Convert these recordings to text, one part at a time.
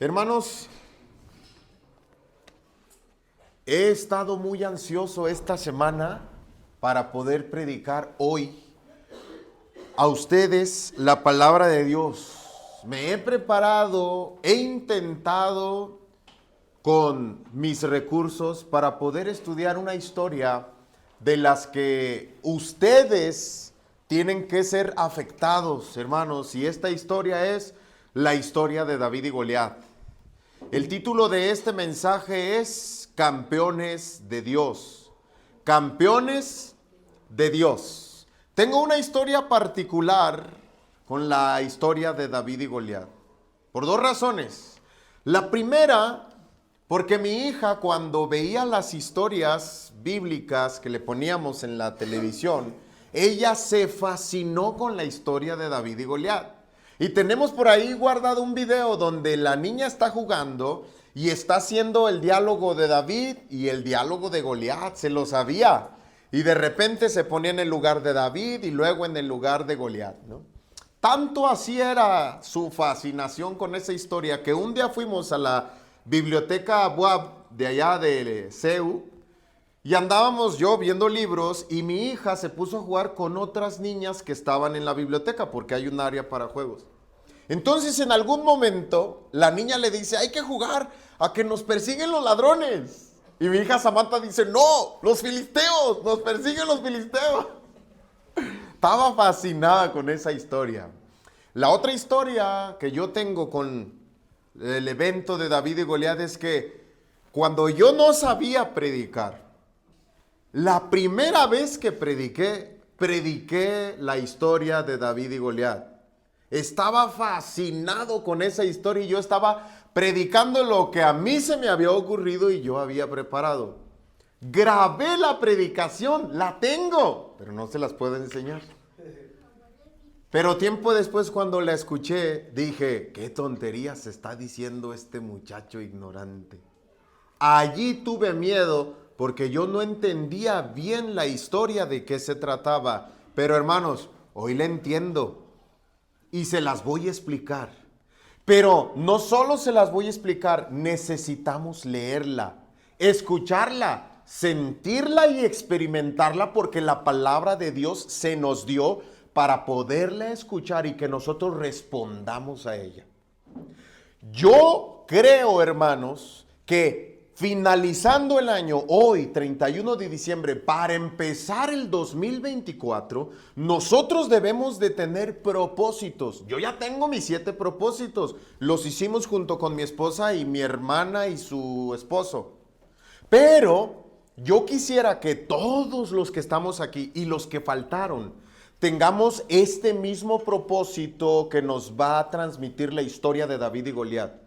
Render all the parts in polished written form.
Hermanos, he estado muy ansioso esta semana para poder predicar hoy a ustedes la palabra de Dios. Me he preparado, he intentado con mis recursos para poder estudiar una historia de las que ustedes tienen que ser afectados, hermanos, y esta historia es la historia de David y Goliat. El título de este mensaje es Campeones de Dios. Campeones de Dios. Tengo una historia particular con la historia de David y Goliat, por dos razones. La primera, porque mi hija, cuando veía las historias bíblicas que le poníamos en la televisión, ella se fascinó con la historia de David y Goliat. Y tenemos por ahí guardado un video donde la niña está jugando y está haciendo el diálogo de David y el diálogo de Goliat, se lo sabía. Y de repente se ponía en el lugar de David y luego en el lugar de Goliat, ¿no? Tanto así era su fascinación con esa historia que un día fuimos a la biblioteca Abuab de allá de CEU y andábamos yo viendo libros y mi hija se puso a jugar con otras niñas que estaban en la biblioteca porque hay un área para juegos. Entonces en algún momento la niña le dice, hay que jugar a que nos persiguen los ladrones. Y mi hija Samantha dice, no, los filisteos, nos persiguen los filisteos. Estaba fascinada con esa historia. La otra historia que yo tengo con el evento de David y Goliat es que cuando yo no sabía predicar, la primera vez que prediqué la historia de David y Goliat. Estaba fascinado con esa historia y yo estaba predicando lo que a mí se me había ocurrido y yo había preparado. Grabé la predicación, la tengo, pero no se las puedo enseñar. Pero tiempo después cuando la escuché, dije, qué tonterías está diciendo este muchacho ignorante. Allí tuve miedo porque yo no entendía bien la historia de qué se trataba. Pero hermanos, hoy la entiendo y se las voy a explicar. Pero no solo se las voy a explicar, necesitamos leerla, escucharla, sentirla y experimentarla porque la palabra de Dios se nos dio para poderla escuchar y que nosotros respondamos a ella. Yo creo, hermanos, que finalizando el año, hoy 31 de diciembre, para empezar el 2024, nosotros debemos de tener propósitos. Yo ya tengo mis 7 propósitos. Los hicimos junto con mi esposa y mi hermana y su esposo. Pero yo quisiera que todos los que estamos aquí y los que faltaron, tengamos este mismo propósito que nos va a transmitir la historia de David y Goliat.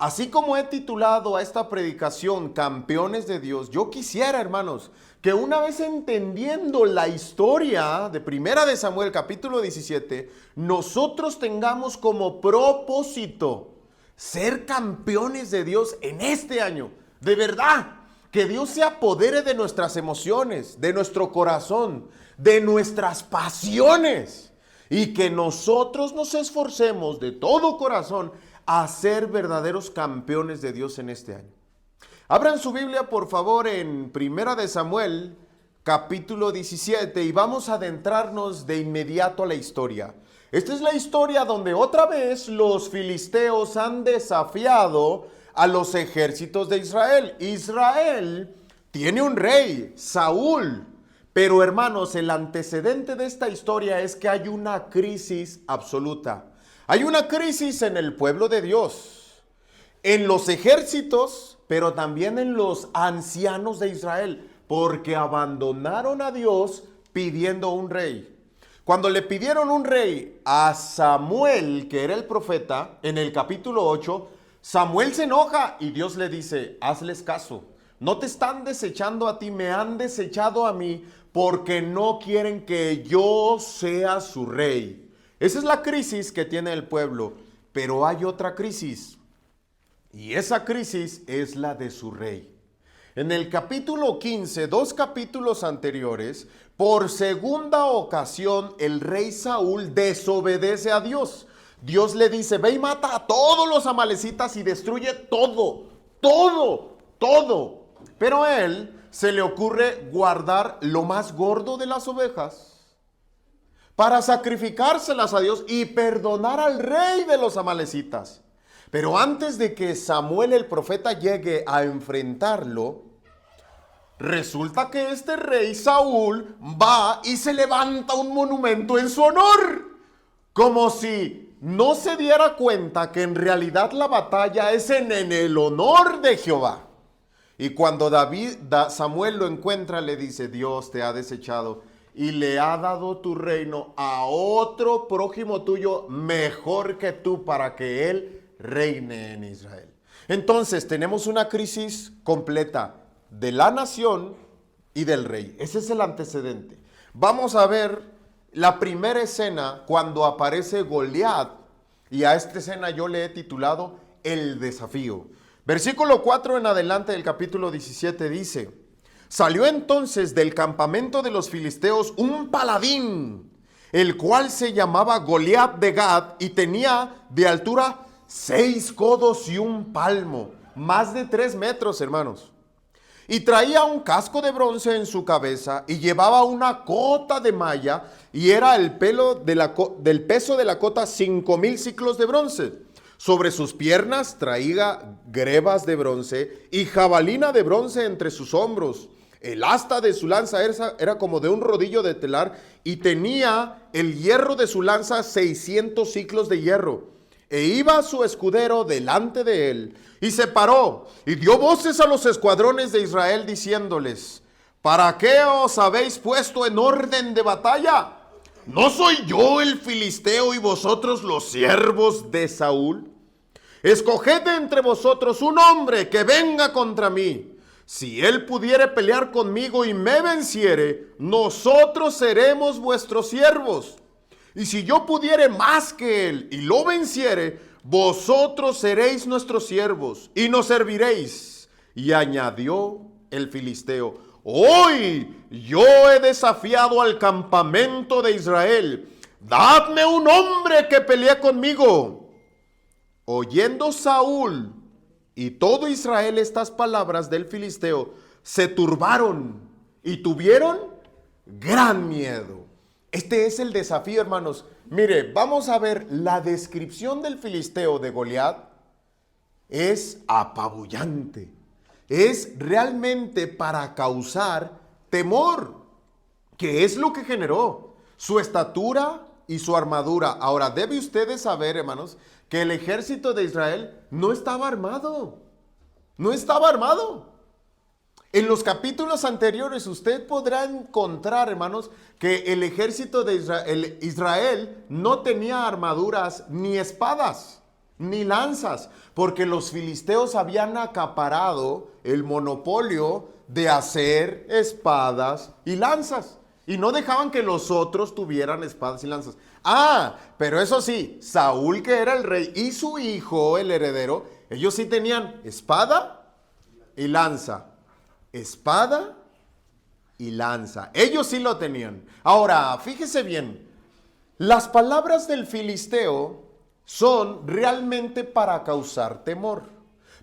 Así como he titulado a esta predicación Campeones de Dios, yo quisiera, hermanos, que una vez entendiendo la historia de Primera de Samuel, capítulo 17, nosotros tengamos como propósito ser campeones de Dios en este año. De verdad, que Dios se apodere de nuestras emociones, de nuestro corazón, de nuestras pasiones y que nosotros nos esforcemos de todo corazón a ser verdaderos campeones de Dios en este año. Abran su Biblia, por favor, en Primera de Samuel, capítulo 17, y vamos a adentrarnos de inmediato a la historia. Esta es la historia donde otra vez los filisteos han desafiado a los ejércitos de Israel. Israel tiene un rey, Saúl, pero hermanos, el antecedente de esta historia es que hay una crisis absoluta. Hay una crisis en el pueblo de Dios, en los ejércitos, pero también en los ancianos de Israel, porque abandonaron a Dios pidiendo un rey. Cuando le pidieron un rey a Samuel, que era el profeta, en el capítulo 8, Samuel se enoja y Dios le dice, hazles caso. No te están desechando a ti, me han desechado a mí porque no quieren que yo sea su rey. Esa es la crisis que tiene el pueblo, pero hay otra crisis y esa crisis es la de su rey. En el capítulo 15, 2 capítulos anteriores, por segunda ocasión el rey Saúl desobedece a Dios. Dios le dice, ve y mata a todos los amalecitas y destruye todo, todo, todo. Pero a él se le ocurre guardar lo más gordo de las ovejas para sacrificárselas a Dios y perdonar al rey de los amalecitas. Pero antes de que Samuel el profeta llegue a enfrentarlo, resulta que este rey Saúl va y se levanta un monumento en su honor, como si no se diera cuenta que en realidad la batalla es en el honor de Jehová. Y cuando Samuel lo encuentra, le dice, Dios te ha desechado y le ha dado tu reino a otro prójimo tuyo mejor que tú para que él reine en Israel. Entonces tenemos una crisis completa de la nación y del rey. Ese es el antecedente. Vamos a ver la primera escena cuando aparece Goliat, y a esta escena yo le he titulado El desafío. Versículo 4 en adelante del capítulo 17 dice, salió entonces del campamento de los filisteos un paladín, el cual se llamaba Goliat de Gad, y tenía de altura 6 codos y un palmo, más de 3 metros, hermanos. Y traía un casco de bronce en su cabeza y llevaba una cota de malla y era el del peso de la cota 5,000 siclos de bronce. Sobre sus piernas traía grebas de bronce y jabalina de bronce entre sus hombros. El asta de su lanza era como de un rodillo de telar y tenía el hierro de su lanza 600 siclos de hierro. E iba su escudero delante de él, y se paró, y dio voces a los escuadrones de Israel, diciéndoles, ¿para qué os habéis puesto en orden de batalla? ¿No soy yo el filisteo y vosotros los siervos de Saúl? Escoged entre vosotros un hombre que venga contra mí. Si él pudiere pelear conmigo y me venciere, nosotros seremos vuestros siervos. Y si yo pudiere más que él y lo venciere, vosotros seréis nuestros siervos y nos serviréis. Y añadió el filisteo, hoy yo he desafiado al campamento de Israel. Dadme un hombre que pelee conmigo. Oyendo Saúl y todo Israel estas palabras del filisteo, se turbaron y tuvieron gran miedo. Este es el desafío, hermanos. Mire, vamos a ver la descripción del filisteo de Goliat. Es apabullante. Es realmente para causar temor, que es lo que generó su estatura y su armadura. Ahora, debe ustedes saber, hermanos, que el ejército de Israel no estaba armado. No estaba armado. En los capítulos anteriores usted podrá encontrar, hermanos, que el ejército de Israel no tenía armaduras, ni espadas, ni lanzas, porque los filisteos habían acaparado el monopolio de hacer espadas y lanzas, y no dejaban que los otros tuvieran espadas y lanzas. Pero eso sí, Saúl, que era el rey, y su hijo, el heredero, ellos sí tenían espada y lanza. Espada y lanza. Ellos sí lo tenían. Ahora, fíjese bien. Las palabras del filisteo son realmente para causar temor.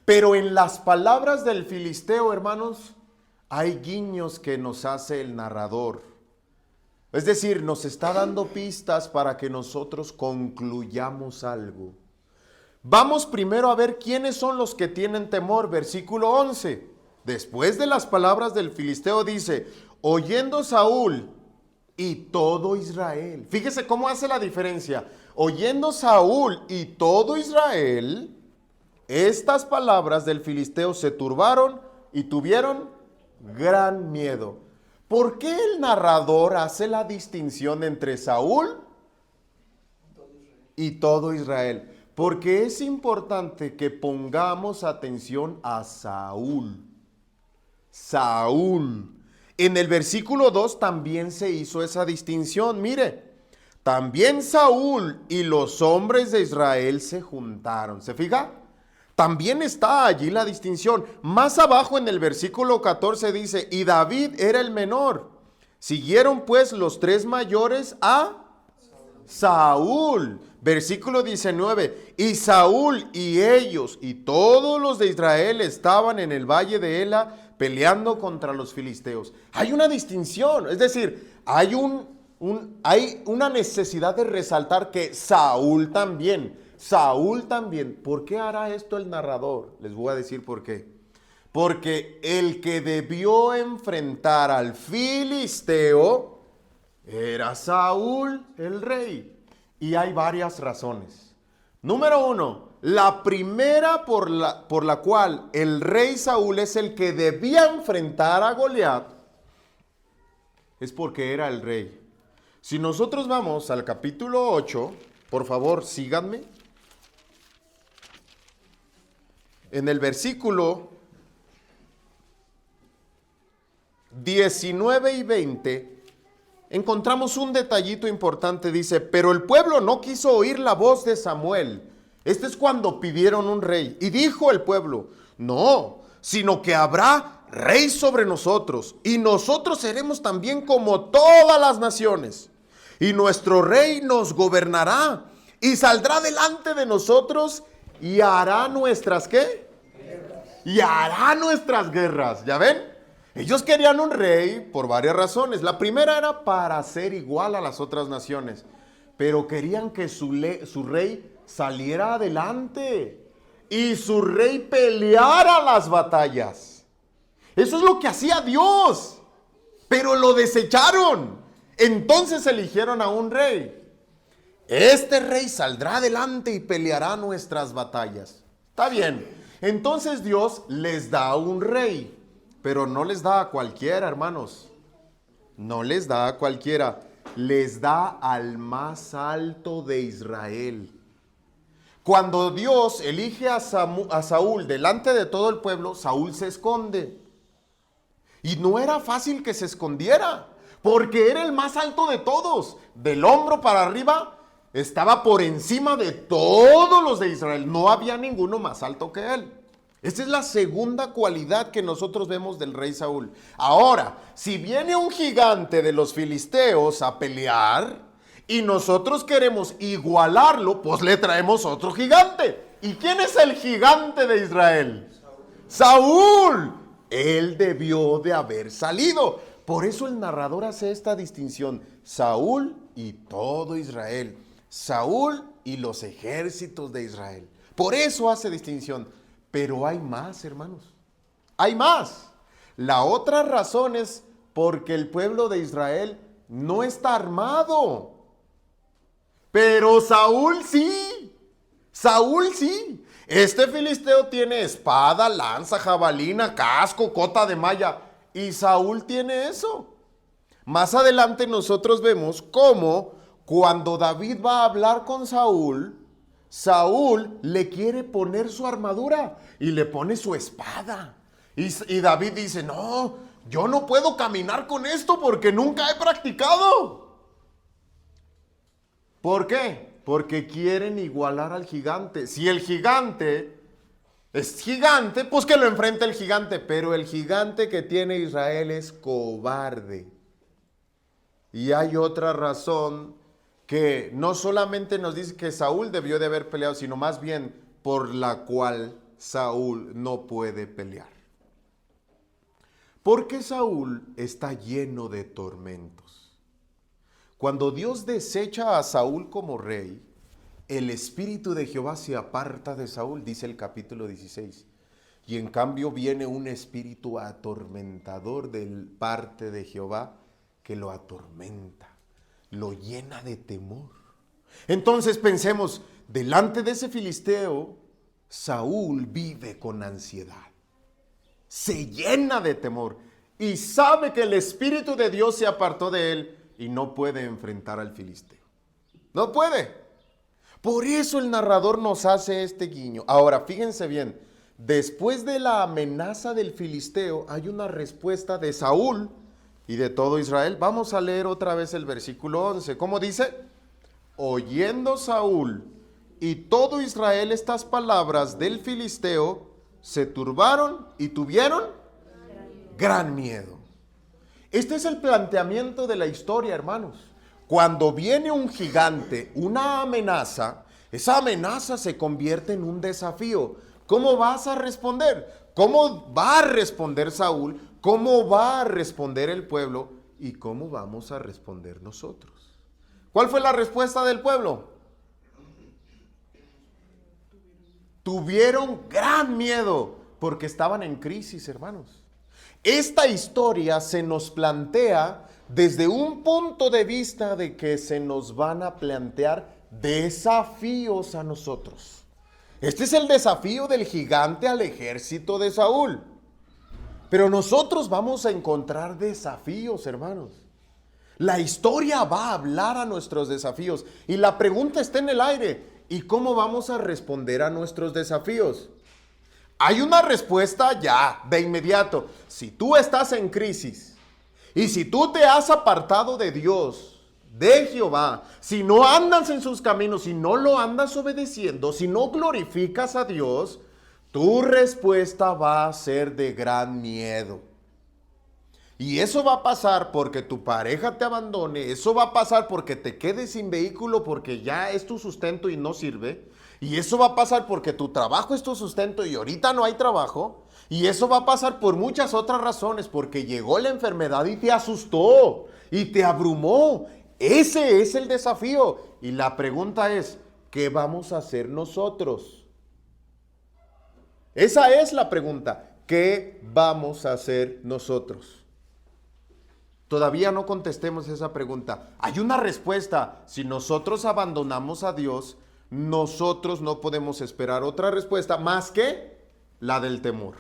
Pero en las palabras del filisteo, hermanos, hay guiños que nos hace el narrador. Es decir, nos está dando pistas para que nosotros concluyamos algo. Vamos primero a ver quiénes son los que tienen temor. Versículo 11. Después de las palabras del filisteo dice, oyendo Saúl y todo Israel. Fíjese cómo hace la diferencia. Oyendo Saúl y todo Israel, estas palabras del filisteo se turbaron y tuvieron gran miedo. ¿Por qué el narrador hace la distinción entre Saúl y todo Israel? Porque es importante que pongamos atención a Saúl. Saúl. En el versículo 2 también se hizo esa distinción. Mire, también Saúl y los hombres de Israel se juntaron. ¿Se fija? También está allí la distinción. Más abajo en el versículo 14 dice, y David era el menor. Siguieron pues los 3 mayores a Saúl. Versículo 19. Y Saúl y ellos y todos los de Israel estaban en el valle de Ela peleando contra los filisteos. Hay una distinción, es decir, hay una necesidad de resaltar que Saúl también. ¿Por qué hará esto el narrador? Les voy a decir por qué. Porque el que debió enfrentar al filisteo era Saúl, el rey. Y hay varias razones. Número uno, la primera por la cual el rey Saúl es el que debía enfrentar a Goliat es porque era el rey. Si nosotros vamos al capítulo 8, por favor síganme. En el versículo 19 y 20 encontramos un detallito importante. Dice, pero el pueblo no quiso oír la voz de Samuel. Este es cuando pidieron un rey. Y dijo el pueblo, no, sino que habrá rey sobre nosotros. Y nosotros seremos también como todas las naciones. Y nuestro rey nos gobernará. Y saldrá delante de nosotros y hará nuestras, ¿qué? Y hará nuestras guerras. ¿Ya ven? Ellos querían un rey por varias razones. La primera era para ser igual a las otras naciones. Pero querían que su rey saliera adelante. Y su rey peleara las batallas. Eso es lo que hacía Dios. Pero lo desecharon. Entonces eligieron a un rey. Este rey saldrá adelante y peleará nuestras batallas. Está bien. Entonces Dios les da un rey. Pero no les da a cualquiera, hermanos. No les da a cualquiera. Les da al más alto de Israel. Cuando Dios elige a Saúl delante de todo el pueblo, Saúl se esconde. Y no era fácil que se escondiera, porque era el más alto de todos. Del hombro para arriba, estaba por encima de todos los de Israel. No había ninguno más alto que él. Esta es la segunda cualidad que nosotros vemos del rey Saúl. Ahora, si viene un gigante de los filisteos a pelear y nosotros queremos igualarlo, pues le traemos otro gigante. ¿Y quién es el gigante de Israel? Saúl. Él debió de haber salido. Por eso el narrador hace esta distinción. Saúl y todo Israel. Saúl y los ejércitos de Israel. Por eso hace distinción. Pero hay más, hermanos. Hay más. La otra razón es porque el pueblo de Israel no está armado. Pero Saúl sí. Saúl sí. Este filisteo tiene espada, lanza, jabalina, casco, cota de malla. Y Saúl tiene eso. Más adelante nosotros vemos cómo cuando David va a hablar con Saúl, Saúl le quiere poner su armadura y le pone su espada. Y David dice, no, yo no puedo caminar con esto porque nunca he practicado. ¿Por qué? Porque quieren igualar al gigante. Si el gigante es gigante, pues que lo enfrente el gigante. Pero el gigante que tiene Israel es cobarde. Y hay otra razón que no solamente nos dice que Saúl debió de haber peleado, sino más bien por la cual Saúl no puede pelear. Porque Saúl está lleno de tormentos. Cuando Dios desecha a Saúl como rey, el espíritu de Jehová se aparta de Saúl, dice el capítulo 16. Y en cambio viene un espíritu atormentador de parte de Jehová que lo atormenta, lo llena de temor. Entonces pensemos, delante de ese filisteo, Saúl vive con ansiedad. Se llena de temor y sabe que el Espíritu de Dios se apartó de él y no puede enfrentar al filisteo. No puede. Por eso el narrador nos hace este guiño. Ahora, fíjense bien, después de la amenaza del filisteo, hay una respuesta de Saúl y de todo Israel. Vamos a leer otra vez el versículo 11. ¿Cómo dice? Oyendo Saúl y todo Israel estas palabras del filisteo, se turbaron y tuvieron gran miedo. Este es el planteamiento de la historia, hermanos. Cuando viene un gigante, una amenaza, esa amenaza se convierte en un desafío. ¿Cómo vas a responder? ¿Cómo va a responder Saúl? ¿Cómo va a responder el pueblo? ¿Y cómo vamos a responder nosotros? ¿Cuál fue la respuesta del pueblo? Tuvieron gran miedo porque estaban en crisis, hermanos. Esta historia se nos plantea desde un punto de vista de que se nos van a plantear desafíos a nosotros. Este es el desafío del gigante al ejército de Saúl. Pero nosotros vamos a encontrar desafíos, hermanos. La historia va a hablar a nuestros desafíos. Y la pregunta está en el aire. ¿Y cómo vamos a responder a nuestros desafíos? Hay una respuesta ya, de inmediato. Si tú estás en crisis y si tú te has apartado de Dios, de Jehová, si no andas en sus caminos, si no lo andas obedeciendo, si no glorificas a Dios, tu respuesta va a ser de gran miedo. Y eso va a pasar porque tu pareja te abandone, eso va a pasar porque te quedes sin vehículo porque ya es tu sustento y no sirve. Y eso va a pasar porque tu trabajo es tu sustento y ahorita no hay trabajo. Y eso va a pasar por muchas otras razones, porque llegó la enfermedad y te asustó y te abrumó. Ese es el desafío. Y la pregunta es, ¿qué vamos a hacer nosotros? Esa es la pregunta. ¿Qué vamos a hacer nosotros? Todavía no contestemos esa pregunta. Hay una respuesta. Si nosotros abandonamos a Dios, nosotros no podemos esperar otra respuesta más que la del temor.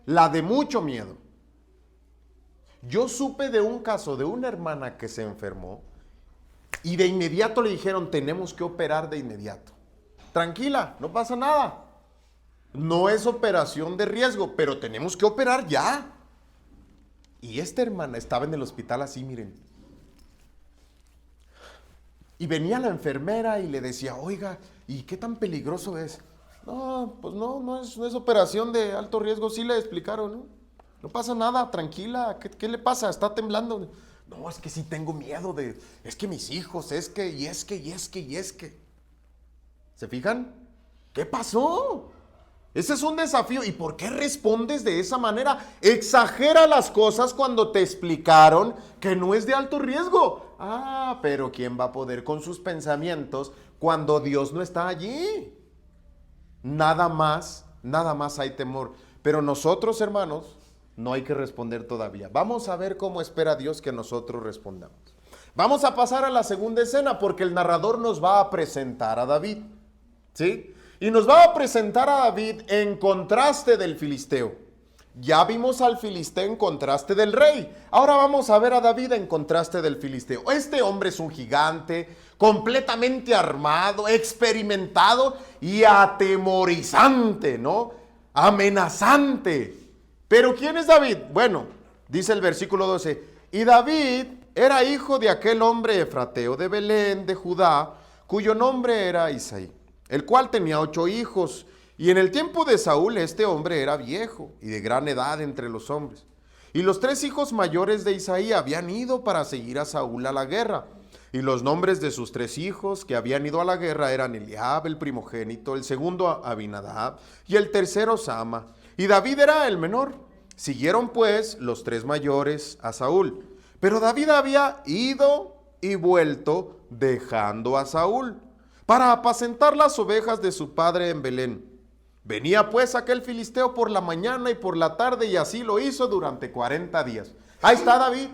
La de mucho miedo. Yo supe de un caso de una hermana que se enfermó y de inmediato le dijeron, tenemos que operar de inmediato. Tranquila, no pasa nada. No es operación de riesgo, pero tenemos que operar ya. Y esta hermana estaba en el hospital así, miren. Y venía la enfermera y le decía, oiga, ¿y qué tan peligroso es? No, pues no es operación de alto riesgo, sí le explicaron, ¿no? No pasa nada, tranquila, ¿qué le pasa? Está temblando. No, es que sí tengo miedo es que mis hijos, es que. ¿Se fijan? ¿Qué pasó? Ese es un desafío. ¿Y por qué respondes de esa manera? Exagera las cosas cuando te explicaron que no es de alto riesgo. Ah, pero ¿quién va a poder con sus pensamientos cuando Dios no está allí? Nada más hay temor. Pero nosotros, hermanos, no hay que responder todavía. Vamos a ver cómo espera Dios que nosotros respondamos. Vamos a pasar a la segunda escena porque el narrador nos va a presentar a David, ¿sí? Y nos va a presentar a David en contraste del filisteo. Ya vimos al filisteo en contraste del rey. Ahora vamos a ver a David en contraste del filisteo. Este hombre es un gigante, completamente armado, experimentado y atemorizante, ¿no? Amenazante. Pero ¿quién es David? Bueno, dice el versículo 12. Y David era hijo de aquel hombre efrateo de Belén, de Judá, cuyo nombre era Isaí, el cual tenía 8 hijos. Y en el tiempo de Saúl este hombre era viejo y de gran edad entre los hombres. Y los 3 hijos mayores de Isaí habían ido para seguir a Saúl a la guerra. Y los nombres de sus 3 hijos que habían ido a la guerra eran Eliab, el primogénito, el segundo Abinadab y el tercero Sama. Y David era el menor. Siguieron pues los 3 mayores a Saúl. Pero David había ido y vuelto dejando a Saúl para apacentar las ovejas de su padre en Belén. Venía pues aquel filisteo por la mañana y por la tarde y así lo hizo durante 40 días. Ahí está David.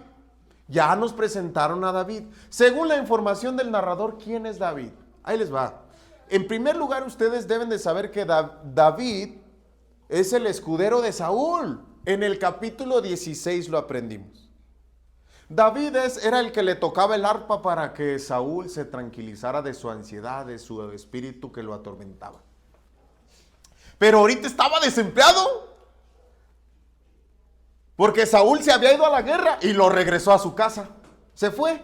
Ya nos presentaron a David. Según la información del narrador, ¿quién es David? Ahí les va. En primer lugar, ustedes deben de saber que David es el escudero de Saúl. En el capítulo 16 lo aprendimos. David era el que le tocaba el arpa para que Saúl se tranquilizara de su ansiedad, de su espíritu que lo atormentaba. Pero ahorita estaba desempleado. Porque Saúl se había ido a la guerra y lo regresó a su casa. Se fue.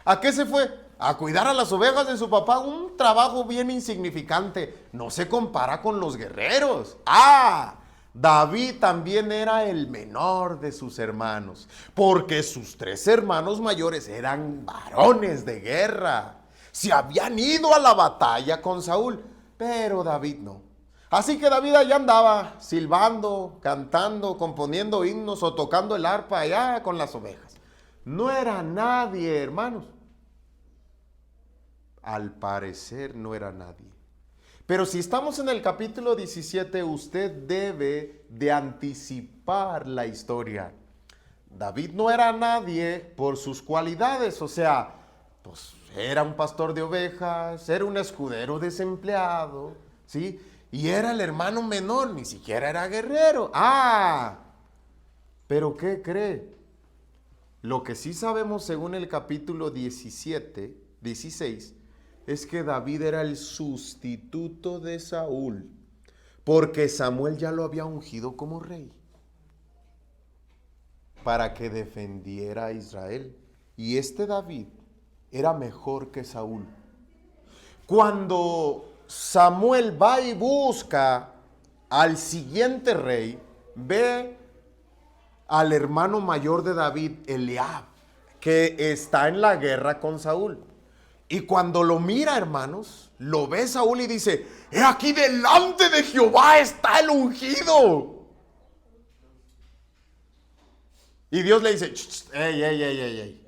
¿A qué se fue? A cuidar a las ovejas de su papá. Un trabajo bien insignificante. No se compara con los guerreros. David también era el menor de sus hermanos, porque sus 3 hermanos mayores eran varones de guerra. Se habían ido a la batalla con Saúl, pero David no. Así que David allá andaba silbando, cantando, componiendo himnos o tocando el arpa allá con las ovejas. No era nadie, hermanos. Al parecer no era nadie. Pero si estamos en el capítulo 17, usted debe de anticipar la historia. David no era nadie por sus cualidades, o sea, pues era un pastor de ovejas, era un escudero desempleado, ¿sí? Y era el hermano menor, ni siquiera era guerrero. ¿Pero qué cree? Lo que sí sabemos según el capítulo 16, es que David era el sustituto de Saúl, porque Samuel ya lo había ungido como rey para que defendiera a Israel. Y este David era mejor que Saúl. Cuando Samuel va y busca al siguiente rey, ve al hermano mayor de David, Eliab, que está en la guerra con Saúl. Y cuando lo mira, hermanos, lo ve Saúl y dice: he aquí delante de Jehová está el ungido. Y Dios le dice: ey,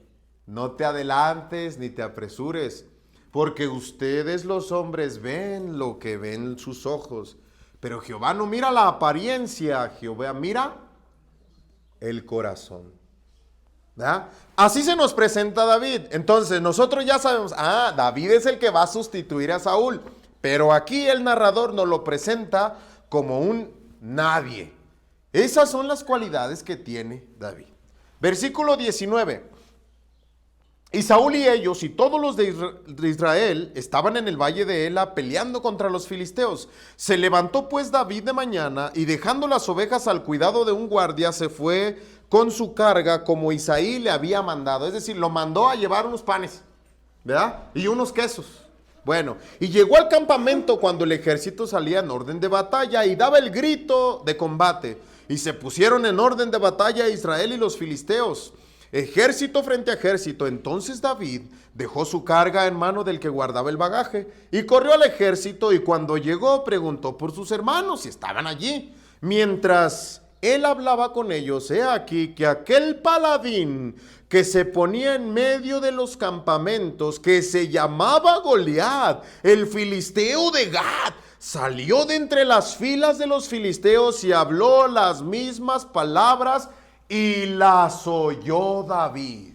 no te adelantes ni te apresures, porque ustedes los hombres ven lo que ven sus ojos, pero Jehová no mira la apariencia, Jehová mira el corazón. ¿Verdad? Así se nos presenta David. Entonces nosotros ya sabemos, David es el que va a sustituir a Saúl, pero aquí el narrador nos lo presenta como un nadie. Esas son las cualidades que tiene David. Versículo 19. Y Saúl y ellos y todos los de Israel estaban en el valle de Ela peleando contra los filisteos. Se levantó pues David de mañana y dejando las ovejas al cuidado de un guardia se fue con su carga como Isaí le había mandado. Es decir, lo mandó a llevar unos panes, ¿verdad? Y unos quesos. Bueno, y llegó al campamento cuando el ejército salía en orden de batalla y daba el grito de combate. Y se pusieron en orden de batalla Israel y los filisteos, ejército frente a ejército. Entonces David dejó su carga en mano del que guardaba el bagaje y corrió al ejército, y cuando llegó preguntó por sus hermanos si estaban allí. Mientras él hablaba con ellos, he aquí que aquel paladín que se ponía en medio de los campamentos, que se llamaba Goliat, el filisteo de Gat, salió de entre las filas de los filisteos y habló las mismas palabras y las oyó David.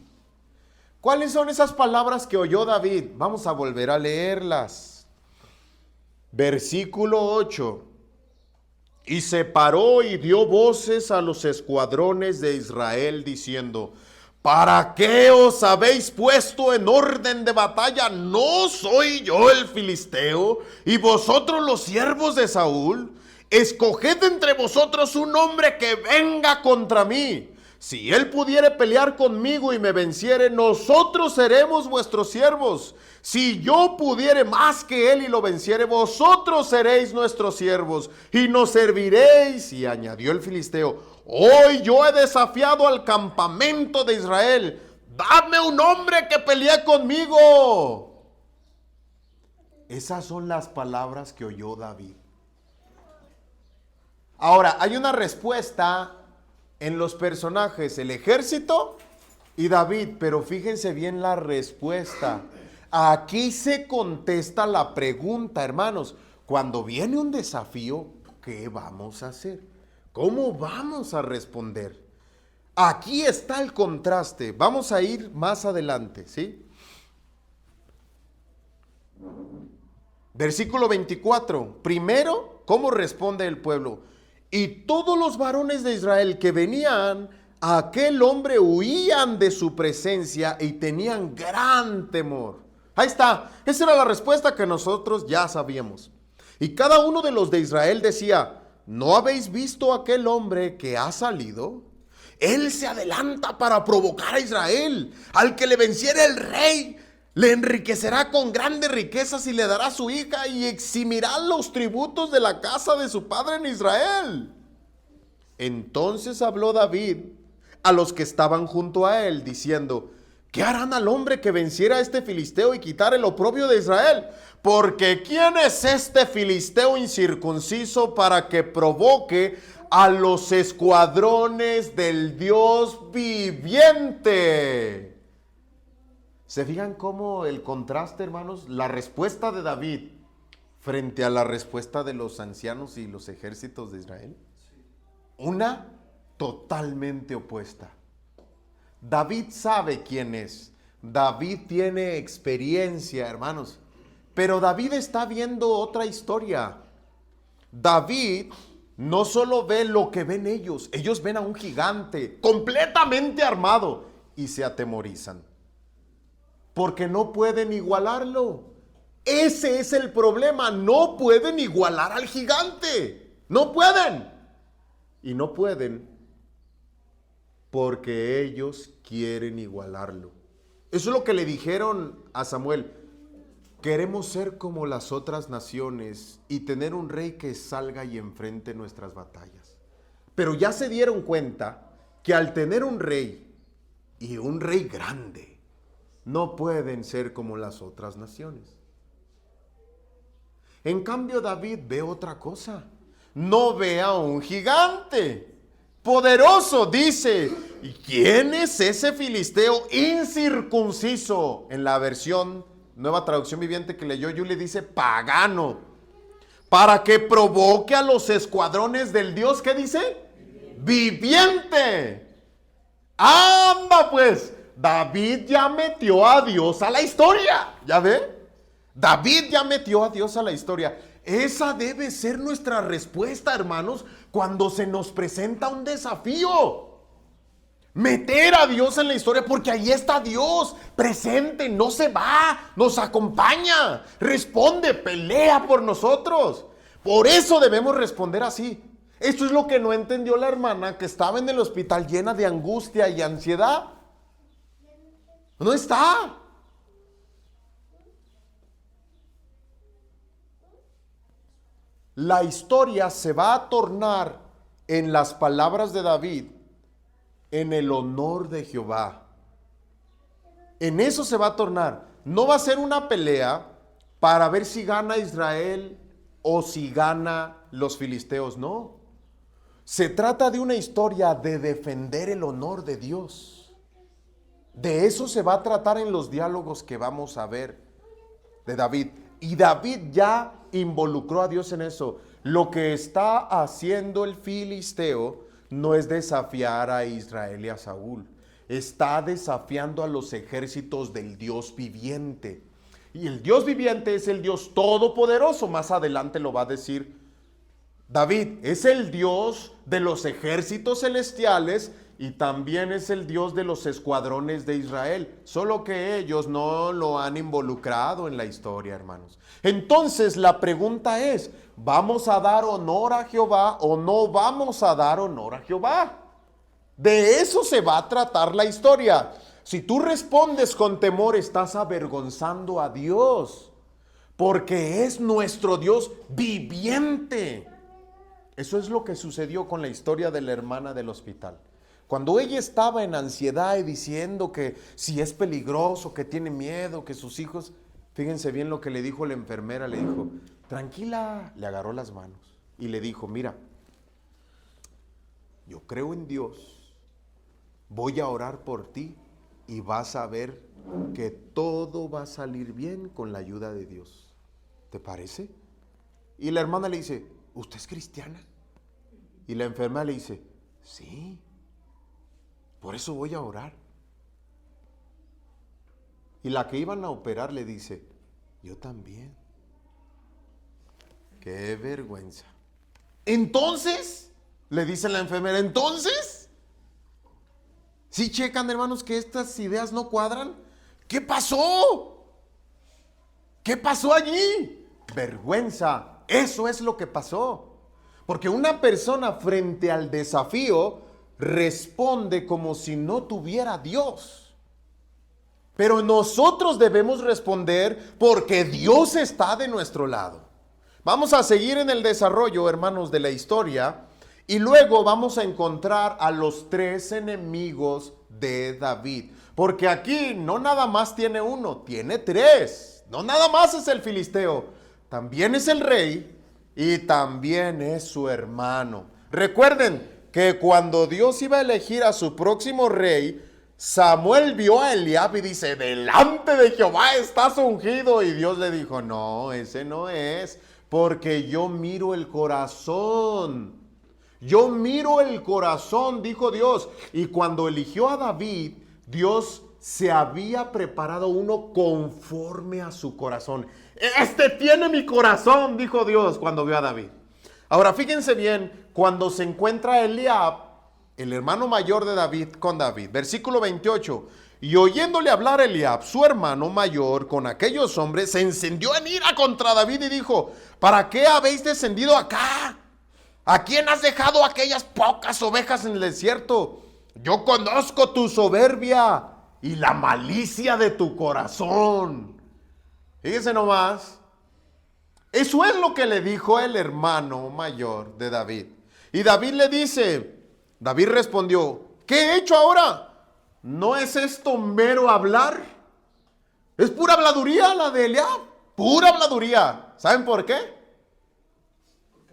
¿Cuáles son esas palabras que oyó David? Vamos a volver a leerlas. Versículo 8. Y se paró y dio voces a los escuadrones de Israel diciendo: ¿para qué os habéis puesto en orden de batalla? ¿No soy yo el filisteo y vosotros los siervos de Saúl? Escoged entre vosotros un hombre que venga contra mí. Si él pudiere pelear conmigo y me venciere, nosotros seremos vuestros siervos. Si yo pudiere más que él y lo venciere, vosotros seréis nuestros siervos y nos serviréis. Y añadió el filisteo: hoy yo he desafiado al campamento de Israel. Dame un hombre que pelee conmigo. Esas son las palabras que oyó David. Ahora, hay una respuesta en los personajes, el ejército y David, pero fíjense bien la respuesta. Aquí se contesta la pregunta, hermanos. Cuando viene un desafío, ¿qué vamos a hacer? ¿Cómo vamos a responder? Aquí está el contraste. Vamos a ir más adelante, ¿sí? Versículo 24. Primero, ¿cómo responde el pueblo? Y todos los varones de Israel que venían a aquel hombre huían de su presencia y tenían gran temor. Ahí está. Esa era la respuesta que nosotros ya sabíamos. Y cada uno de los de Israel decía: ¿no habéis visto a aquel hombre que ha salido? Él se adelanta para provocar a Israel. Al que le venciere el rey, le enriquecerá con grandes riquezas y le dará su hija y eximirá los tributos de la casa de su padre en Israel. Entonces habló David a los que estaban junto a él, diciendo: ¿qué harán al hombre que venciera a este filisteo y quitara el oprobio de Israel? Porque ¿quién es este filisteo incircunciso para que provoque a los escuadrones del Dios viviente? ¿Se fijan cómo el contraste, hermanos? La respuesta de David frente a la respuesta de los ancianos y los ejércitos de Israel. Una totalmente opuesta. David sabe quién es. David tiene experiencia, hermanos. Pero David está viendo otra historia. David no solo ve lo que ven ellos. Ellos ven a un gigante completamente armado y se atemorizan. Porque no pueden igualarlo. Ese es el problema. No pueden igualar al gigante. No pueden. Y no pueden porque ellos quieren igualarlo. Eso es lo que le dijeron a Samuel. Queremos ser como las otras naciones y tener un rey que salga y enfrente nuestras batallas. Pero ya se dieron cuenta que al tener un rey y un rey grande, no pueden ser como las otras naciones. En cambio, David ve otra cosa. No ve a un gigante poderoso, dice. ¿Y quién es ese filisteo incircunciso? En la versión Nueva Traducción Viviente que leyó Yuli dice pagano. Para que provoque a los escuadrones del Dios, ¿qué dice? Viviente. Anda pues, David ya metió a Dios a la historia. ¿Ya ve? David ya metió a Dios a la historia. Esa debe ser nuestra respuesta, hermanos, cuando se nos presenta un desafío. Meter a Dios en la historia, porque ahí está Dios presente, no se va, nos acompaña, responde, pelea por nosotros. Por eso debemos responder así. Esto es lo que no entendió la hermana que estaba en el hospital llena de angustia y ansiedad. No está. La historia se va a tornar en las palabras de David en el honor de Jehová. En eso se va a tornar. No va a ser una pelea para ver si gana Israel o si gana los filisteos, no. Se trata de una historia de defender el honor de Dios. De eso se va a tratar en los diálogos que vamos a ver de David. Y David ya involucró a Dios en eso. Lo que está haciendo el filisteo no es desafiar a Israel y a Saúl. Está desafiando a los ejércitos del Dios viviente. Y el Dios viviente es el Dios todopoderoso. Más adelante lo va a decir David. Es el Dios de los ejércitos celestiales y también es el Dios de los escuadrones de Israel. Solo que ellos no lo han involucrado en la historia, hermanos. Entonces la pregunta es, ¿vamos a dar honor a Jehová o no vamos a dar honor a Jehová? De eso se va a tratar la historia. Si tú respondes con temor, estás avergonzando a Dios, porque es nuestro Dios viviente. Eso es lo que sucedió con la historia de la hermana del hospital. Cuando ella estaba en ansiedad y diciendo que si es peligroso, que tiene miedo, que sus hijos... Fíjense bien lo que le dijo la enfermera, le dijo, tranquila, le agarró las manos y le dijo, mira, yo creo en Dios, voy a orar por ti y vas a ver que todo va a salir bien con la ayuda de Dios. ¿Te parece? Y la hermana le dice, ¿usted es cristiana? Y la enfermera le dice, sí, por eso voy a orar. Y la que iban a operar le dice, yo también. ¡Qué vergüenza! Entonces, le dice la enfermera, entonces, ¿sí checan, hermanos, que estas ideas no cuadran? ¿Qué pasó? ¿Qué pasó allí? Vergüenza. Eso es lo que pasó. Porque una persona frente al desafío responde como si no tuviera a Dios. Pero nosotros debemos responder porque Dios está de nuestro lado. Vamos a seguir en el desarrollo, hermanos, de la historia. Y luego vamos a encontrar a los tres enemigos de David. Porque aquí no nada más tiene uno, tiene tres. No nada más es el filisteo, también es el rey y también es su hermano. Recuerden que cuando Dios iba a elegir a su próximo rey, Samuel vio a Eliab y dice, delante de Jehová estás ungido. Y Dios le dijo, no, ese no es, porque yo miro el corazón. Yo miro el corazón, dijo Dios. Y cuando eligió a David, Dios se había preparado uno conforme a su corazón. Este tiene mi corazón, dijo Dios cuando vio a David. Ahora fíjense bien, cuando se encuentra Eliab, el hermano mayor de David, con David. Versículo 28. Y oyéndole hablar Eliab, su hermano mayor, con aquellos hombres, se encendió en ira contra David y dijo, ¿para qué habéis descendido acá? ¿A quién has dejado aquellas pocas ovejas en el desierto? Yo conozco tu soberbia y la malicia de tu corazón. Fíjese nomás. Eso es lo que le dijo el hermano mayor de David. Y David le dice, David respondió, ¿qué he hecho ahora? ¿No es esto mero hablar? Es pura habladuría la de Eliab. Pura habladuría. ¿Saben por qué?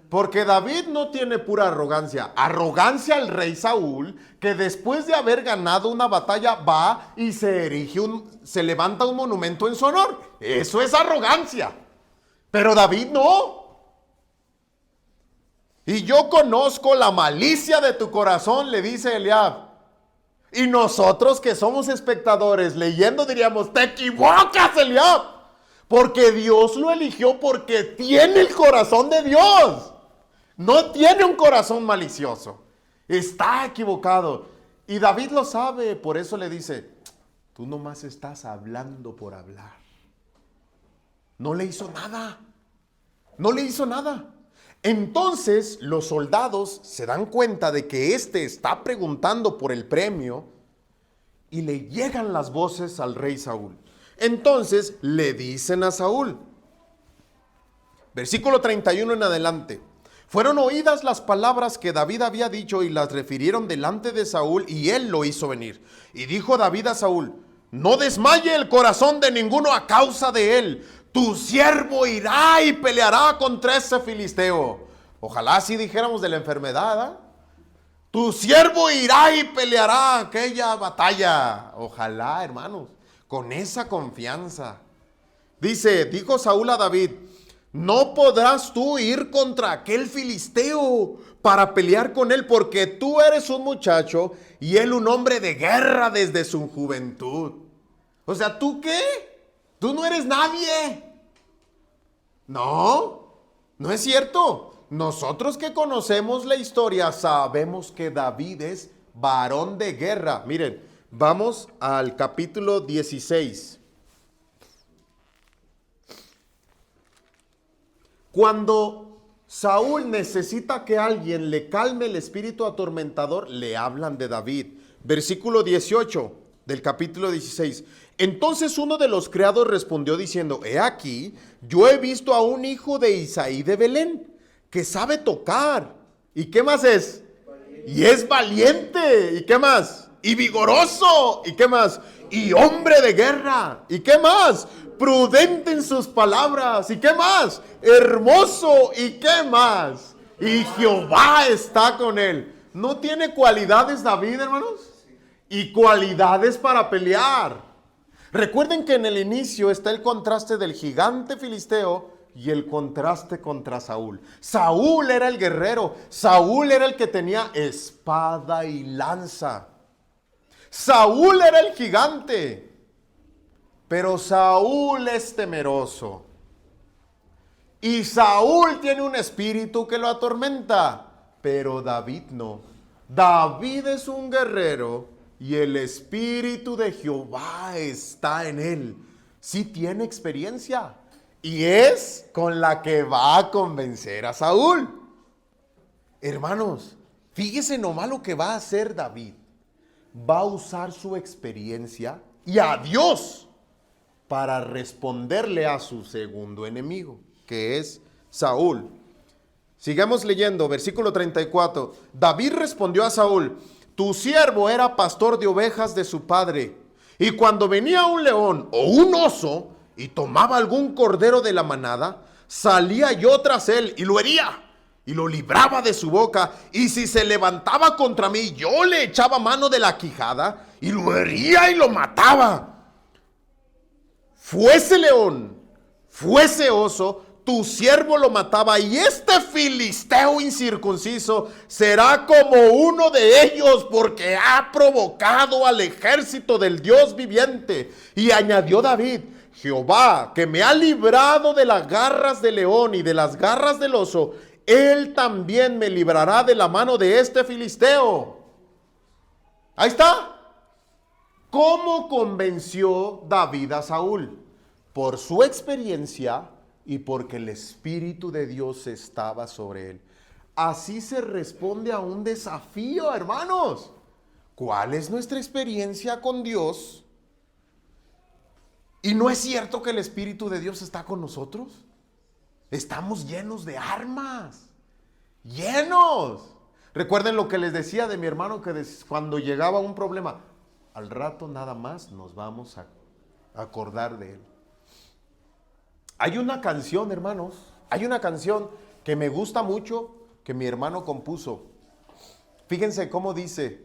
Porque David no tiene pura arrogancia. Arrogancia al rey Saúl, que después de haber ganado una batalla va y se levanta un monumento en su honor. Eso es arrogancia. Pero David no. Y yo conozco la malicia de tu corazón, le dice Eliab. Y nosotros que somos espectadores leyendo diríamos, te equivocas, Eliab. Porque Dios lo eligió porque tiene el corazón de Dios. No tiene un corazón malicioso. Está equivocado. Y David lo sabe, por eso le dice, tú nomás estás hablando por hablar. No le hizo nada. No le hizo nada. Entonces los soldados se dan cuenta de que éste está preguntando por el premio y le llegan las voces al rey Saúl. Entonces le dicen a Saúl, versículo 31 en adelante, fueron oídas las palabras que David había dicho y las refirieron delante de Saúl y él lo hizo venir. Y dijo David a Saúl, no desmaye el corazón de ninguno a causa de él. Tu siervo irá y peleará contra ese filisteo. Ojalá así dijéramos de la enfermedad, ¿eh? Tu siervo irá y peleará aquella batalla. Ojalá, hermanos, con esa confianza. Dijo Saúl a David, no podrás tú ir contra aquel filisteo para pelear con él, porque tú eres un muchacho y él un hombre de guerra desde su juventud. O sea, ¿tú qué? Tú no eres nadie. No, no es cierto. Nosotros que conocemos la historia sabemos que David es varón de guerra. Miren, vamos al capítulo 16. Cuando Saúl necesita que alguien le calme el espíritu atormentador, le hablan de David. Versículo 18 del capítulo 16. Entonces uno de los criados respondió diciendo, he aquí, yo he visto a un hijo de Isaí de Belén, que sabe tocar. ¿Y qué más es? Valiente. Y es valiente. ¿Y qué más? Y vigoroso. ¿Y qué más? Y hombre de guerra. ¿Y qué más? Prudente en sus palabras. ¿Y qué más? Hermoso. ¿Y qué más? Y Jehová está con él. ¿No tiene cualidades David, hermanos? Y cualidades para pelear. Recuerden que en el inicio está el contraste del gigante filisteo y el contraste contra Saúl. Saúl era el guerrero. Saúl era el que tenía espada y lanza. Saúl era el gigante. Pero Saúl es temeroso. Y Saúl tiene un espíritu que lo atormenta. Pero David no. David es un guerrero. Y el espíritu de Jehová está en él. Sí tiene experiencia. Y es con la que va a convencer a Saúl. Hermanos, fíjese nomás lo que va a hacer David. Va a usar su experiencia y a Dios para responderle a su segundo enemigo, que es Saúl. Sigamos leyendo, versículo 34. David respondió a Saúl: tu siervo era pastor de ovejas de su padre, y cuando venía un león o un oso y tomaba algún cordero de la manada, salía yo tras él y lo hería y lo libraba de su boca, y si se levantaba contra mí, yo le echaba mano de la quijada y lo hería y lo mataba. Fuese león, fuese oso, tu siervo lo mataba, y este filisteo incircunciso será como uno de ellos, porque ha provocado al ejército del Dios viviente. Y añadió David: Jehová, que me ha librado de las garras del león y de las garras del oso, él también me librará de la mano de este filisteo. Ahí está. ¿Cómo convenció David a Saúl? Por su experiencia y porque el Espíritu de Dios estaba sobre él. Así se responde a un desafío, hermanos. ¿Cuál es nuestra experiencia con Dios? ¿Y no es cierto que el Espíritu de Dios está con nosotros? Estamos llenos de armas. Llenos. Recuerden lo que les decía de mi hermano, que cuando llegaba un problema, al rato nada más nos vamos a acordar de él. Hay una canción, hermanos, hay una canción que me gusta mucho, que mi hermano compuso. Fíjense cómo dice: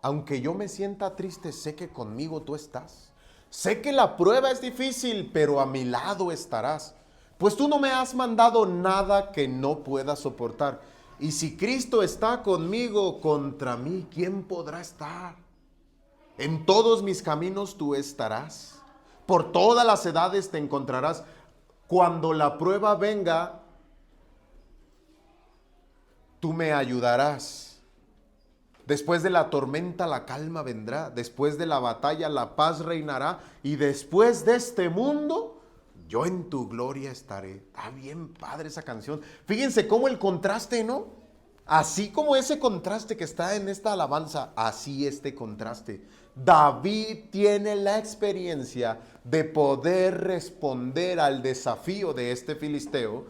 aunque yo me sienta triste, sé que conmigo tú estás. Sé que la prueba es difícil, pero a mi lado estarás. Pues tú no me has mandado nada que no pueda soportar. Y si Cristo está conmigo, contra mí, ¿quién podrá estar? En todos mis caminos tú estarás. Por todas las edades te encontrarás. Cuando la prueba venga, tú me ayudarás. Después de la tormenta la calma vendrá. Después de la batalla la paz reinará. Y después de este mundo, yo en tu gloria estaré. Está bien padre esa canción. Fíjense cómo el contraste, ¿no? Así como ese contraste que está en esta alabanza, así este contraste. David tiene la experiencia de poder responder al desafío de este filisteo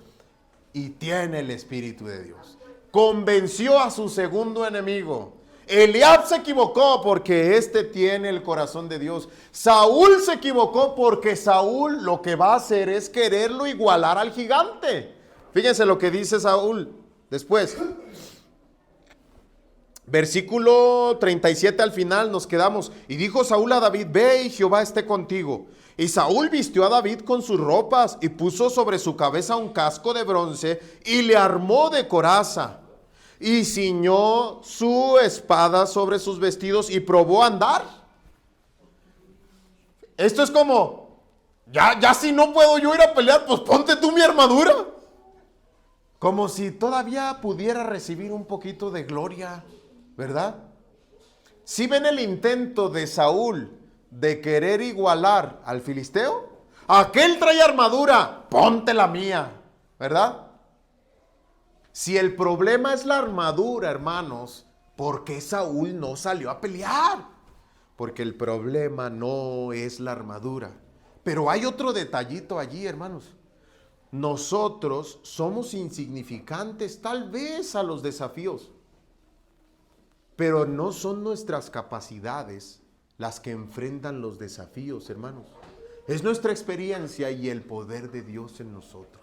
y tiene el Espíritu de Dios. Convenció a su segundo enemigo. Eliab se equivocó porque este tiene el corazón de Dios. Saúl se equivocó porque Saúl lo que va a hacer es quererlo igualar al gigante. Fíjense lo que dice Saúl después. Versículo 37 al final nos quedamos. Y dijo Saúl a David: ve y Jehová esté contigo. Y Saúl vistió a David con sus ropas y puso sobre su cabeza un casco de bronce y le armó de coraza. Y ciñó su espada sobre sus vestidos y probó a andar. Esto es como, ya si no puedo yo ir a pelear, pues ponte tú mi armadura. Como si todavía pudiera recibir un poquito de gloria, ¿verdad? Si ven el intento de Saúl de querer igualar al filisteo, aquel trae armadura, ponte la mía, ¿verdad? Si el problema es la armadura, hermanos, ¿por qué Saúl no salió a pelear? Porque el problema no es la armadura. Pero hay otro detallito allí, hermanos. Nosotros somos insignificantes tal vez a los desafíos, pero no son nuestras capacidades las que enfrentan los desafíos, hermanos. Es nuestra experiencia y el poder de Dios en nosotros.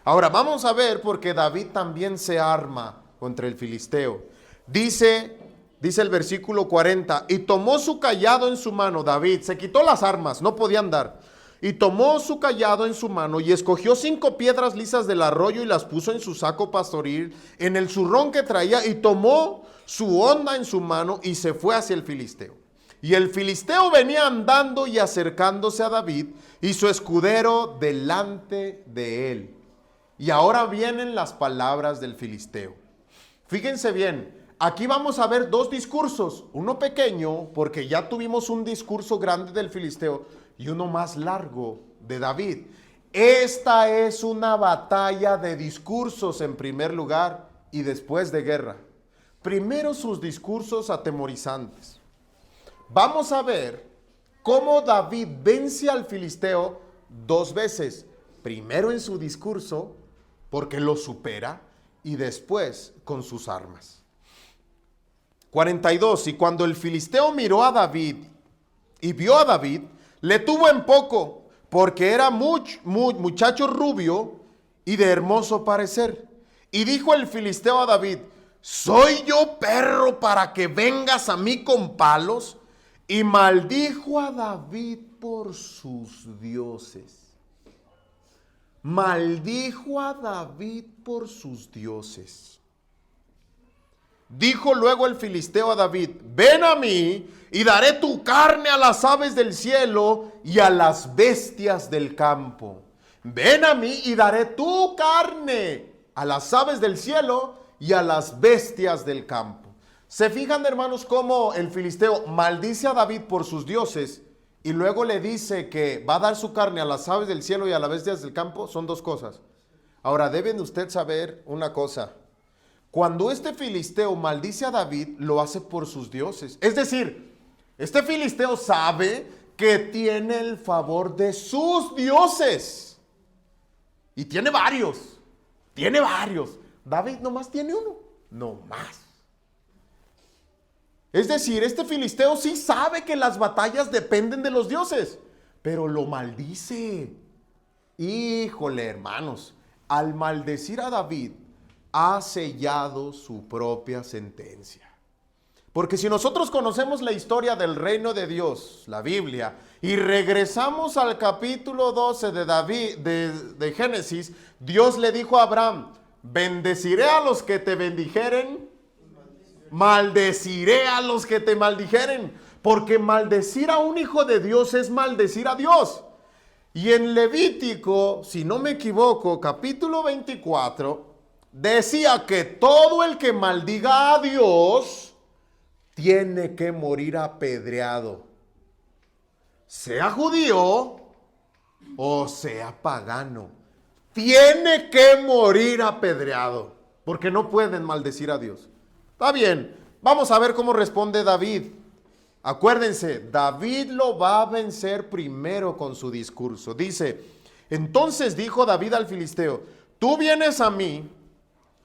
Ahora vamos a ver por qué David también se arma contra el filisteo. Dice el versículo 40, y tomó su cayado en su mano. David se quitó las armas, no podía andar. Y tomó su cayado en su mano y escogió 5 piedras lisas del arroyo y las puso en su saco pastoril, en el zurrón que traía, y tomó su honda en su mano y se fue hacia el filisteo. Y el filisteo venía andando y acercándose a David y su escudero delante de él. Y ahora vienen las palabras del filisteo. Fíjense bien, aquí vamos a ver 2 discursos. Uno pequeño, porque ya tuvimos un discurso grande del filisteo, y uno más largo de David. Esta es una batalla de discursos en primer lugar y después de guerra. Primero sus discursos atemorizantes. Vamos a ver cómo David vence al filisteo 2 veces. Primero en su discurso porque lo supera, y después con sus armas. 42. Y cuando el filisteo miró a David y vio a David, le tuvo en poco, porque era muchacho rubio y de hermoso parecer. Y dijo el filisteo a David: ¿soy yo perro para que vengas a mí con palos? Y maldijo a David por sus dioses. Maldijo a David por sus dioses. Dijo luego el filisteo a David: ven a mí y daré tu carne a las aves del cielo y a las bestias del campo. Ven a mí y daré tu carne a las aves del cielo y a las bestias del campo. ¿Se fijan, hermanos, cómo el filisteo maldice a David por sus dioses y luego le dice que va a dar su carne a las aves del cielo y a las bestias del campo? Son dos cosas. Ahora, deben usted saber una cosa. Cuando este filisteo maldice a David, lo hace por sus dioses. Es decir, este filisteo sabe que tiene el favor de sus dioses. Y tiene varios. Tiene varios. David nomás tiene uno. No más. Es decir, este filisteo sí sabe que las batallas dependen de los dioses, pero lo maldice. Híjole, hermanos, al maldecir a David, ha sellado su propia sentencia. Porque si nosotros conocemos la historia del reino de Dios, la Biblia, y regresamos al capítulo 12 de David, de Génesis, Dios le dijo a Abraham: bendeciré a los que te bendijeren, maldeciré a los que te maldijeren. Porque maldecir a un hijo de Dios es maldecir a Dios. Y en Levítico, si no me equivoco, capítulo 24, decía que todo el que maldiga a Dios tiene que morir apedreado, sea judío o sea pagano. Tiene que morir apedreado, porque no pueden maldecir a Dios. Está bien, vamos a ver cómo responde David. Acuérdense, David lo va a vencer primero con su discurso. Dice: entonces dijo David al filisteo: tú vienes a mí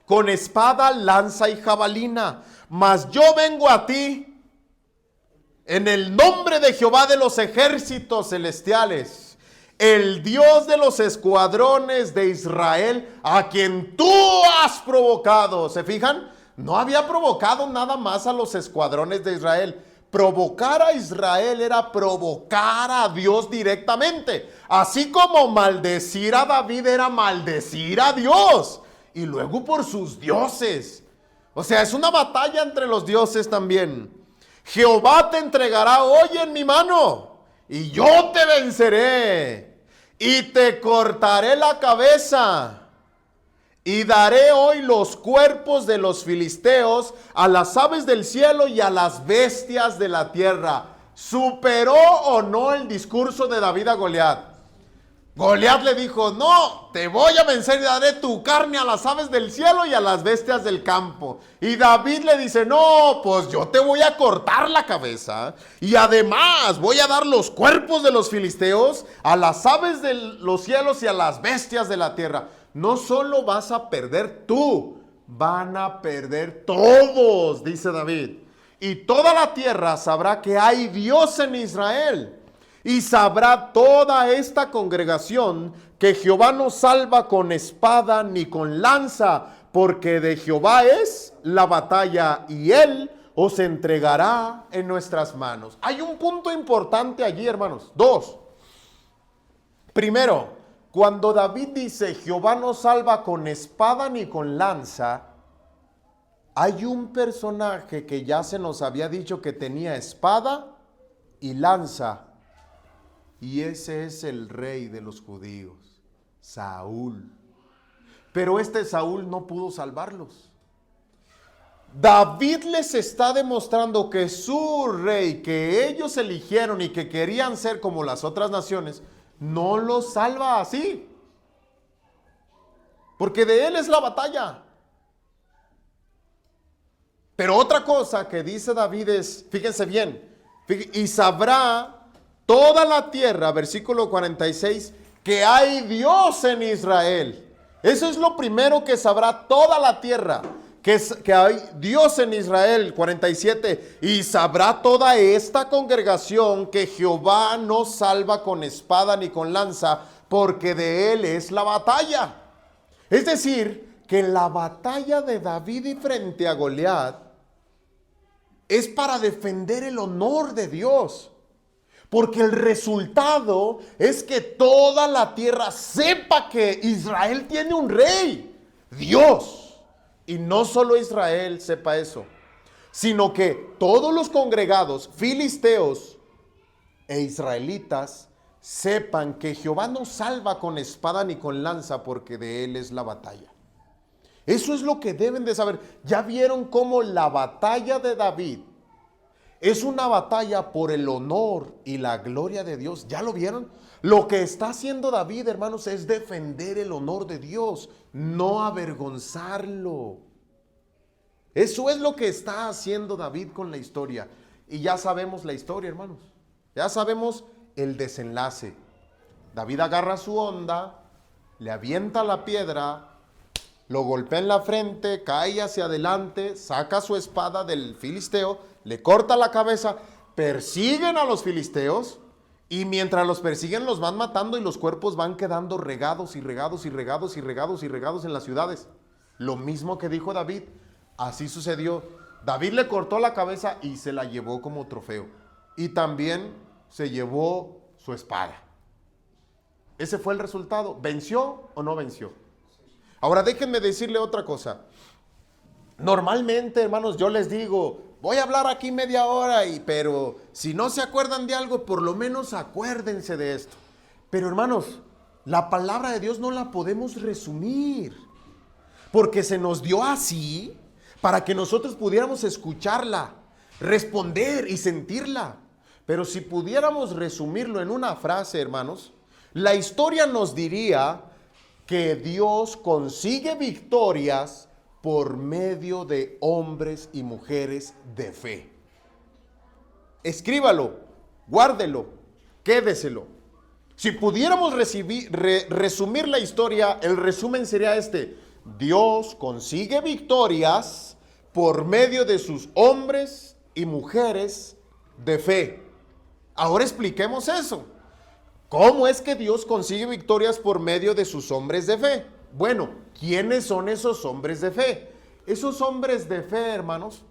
con espada, lanza y jabalina, mas yo vengo a ti en el nombre de Jehová de los ejércitos celestiales, el Dios de los escuadrones de Israel, a quien tú has provocado. ¿Se fijan? No había provocado nada más a los escuadrones de Israel. Provocar a Israel era provocar a Dios directamente. Así como maldecir a David era maldecir a Dios. Y luego por sus dioses. O sea, es una batalla entre los dioses también. Jehová te entregará hoy en mi mano, y yo te venceré, y te cortaré la cabeza, y daré hoy los cuerpos de los filisteos a las aves del cielo y a las bestias de la tierra. ¿Superó o no el discurso de David a Goliat? Goliat le dijo: no, te voy a vencer y daré tu carne a las aves del cielo y a las bestias del campo. Y David le dice: no, pues yo te voy a cortar la cabeza, y además voy a dar los cuerpos de los filisteos a las aves de los cielos y a las bestias de la tierra. No solo vas a perder tú, van a perder todos, dice David. Y toda la tierra sabrá que hay Dios en Israel. Y sabrá toda esta congregación que Jehová no salva con espada ni con lanza, porque de Jehová es la batalla y él os entregará en nuestras manos. Hay un punto importante allí, hermanos. Dos. Primero, cuando David dice Jehová no salva con espada ni con lanza, hay un personaje que ya se nos había dicho que tenía espada y lanza. Y ese es el rey de los judíos, Saúl. Pero este Saúl no pudo salvarlos. David les está demostrando que su rey, que ellos eligieron y que querían ser como las otras naciones, no los salva así. Porque de él es la batalla. Pero otra cosa que dice David es, fíjense bien, y sabrá toda la tierra, versículo 46, que hay Dios en Israel. Eso es lo primero que sabrá toda la tierra, que hay Dios en Israel. 47. Y sabrá toda esta congregación que Jehová no salva con espada ni con lanza, porque de él es la batalla. Es decir, que la batalla de David y frente a Goliat es para defender el honor de Dios. Porque el resultado es que toda la tierra sepa que Israel tiene un rey, Dios. Y no solo Israel sepa eso, sino que todos los congregados, filisteos e israelitas, sepan que Jehová no salva con espada ni con lanza, porque de él es la batalla. Eso es lo que deben de saber. Ya vieron cómo la batalla de David es una batalla por el honor y la gloria de Dios. ¿Ya lo vieron? Lo que está haciendo David, hermanos, es defender el honor de Dios, no avergonzarlo. Eso es lo que está haciendo David con la historia. Y ya sabemos la historia, hermanos. Ya sabemos el desenlace. David agarra su onda, le avienta la piedra, lo golpea en la frente, cae hacia adelante, saca su espada del filisteo, le corta la cabeza, persiguen a los filisteos y mientras los persiguen los van matando y los cuerpos van quedando regados y regados y regados y regados y regados en las ciudades. Lo mismo que dijo David, así sucedió. David le cortó la cabeza y se la llevó como trofeo. Y también se llevó su espada. Ese fue el resultado. ¿Venció o no venció? Ahora déjenme decirle otra cosa. Normalmente, hermanos, yo les digo, voy a hablar aquí media hora, pero si no se acuerdan de algo, por lo menos acuérdense de esto. Pero hermanos, la palabra de Dios no la podemos resumir, porque se nos dio así para que nosotros pudiéramos escucharla, responder y sentirla. Pero si pudiéramos resumirlo en una frase, hermanos, la historia nos diría que Dios consigue victorias por medio de hombres y mujeres de fe. Escríbalo, guárdelo, quédeselo. Si pudiéramos resumir la historia, el resumen sería este: Dios consigue victorias por medio de sus hombres y mujeres de fe. Ahora expliquemos eso. ¿Cómo es que Dios consigue victorias por medio de sus hombres de fe? Bueno, ¿quiénes son esos hombres de fe? Esos hombres de fe, hermanos,